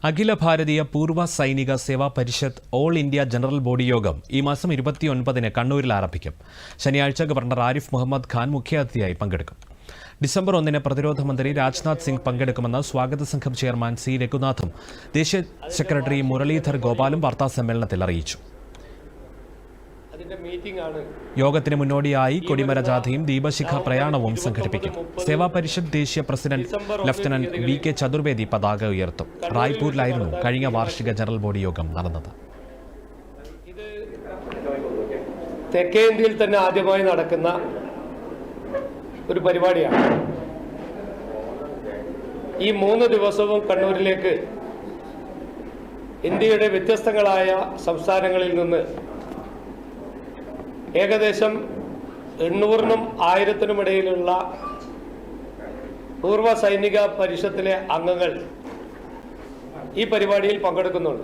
അഖില ഭാരതീയ പൂർവ്വ സൈനിക സേവാ പരിഷത്ത് all India general body യോഗം ഈ മാസം 29-ന് കണ്ണൂരിൽ ആരംഭിക്കും. ശനിയാഴ്ച ഗവർണർ ആരിഫ് മുഹമ്മദ് ഖാൻ മുഖ്യാതിഥിയായി പങ്കെടുക്കും. ഡിസംബർ 1-ന് പ്രതിരോധ മന്ത്രി രാജ്നാഥ് സിംഗ് പങ്കെടുക്കുമെന്ന് സ്വാഗത സംഘം ചെയർമാൻ സി രഘുനാഥും ദേശീയ സെക്രട്ടറി മുരളീധർ ഗോപാലും വാർത്താസമ്മേളനത്തിൽ അറിയിച്ചു. യോഗത്തിന് മുന്നോടിയായി കൊടിമര ജാഥയും ദീപശിഖ പ്രയാണവും സംഘടിപ്പിക്കും. സേവാ പരിഷത്ത് ദേശീയ പ്രസിഡന്റ് ലഫ്റ്റനന്റ് വി.കെ. ചതുർവേദി പതാക ഉയർത്തും. റായ്പൂരിലായിരുന്നു കഴിഞ്ഞ വാർഷിക ജനറൽ ബോഡി യോഗം നടന്നത്. ഇത് തെക്കേ ഇന്ത്യയിൽ തന്നെ ആദ്യമായി നടക്കുന്ന ഒരു പരിപാടിയാണ്. ഈ 3 ദിവസവും കണ്ണൂരിലേക്ക് ഇന്ത്യയുടെ വ്യത്യസ്തങ്ങളായ സംസ്ഥാനങ്ങളിൽ നിന്ന് ഏകദേശം 800-നും 1000-നും ഇടയിലുള്ള പൂർവ്വ സൈനിക പരിഷത്തിലെ അംഗങ്ങൾ ഈ പരിപാടിയിൽ പങ്കെടുക്കുന്നുണ്ട്.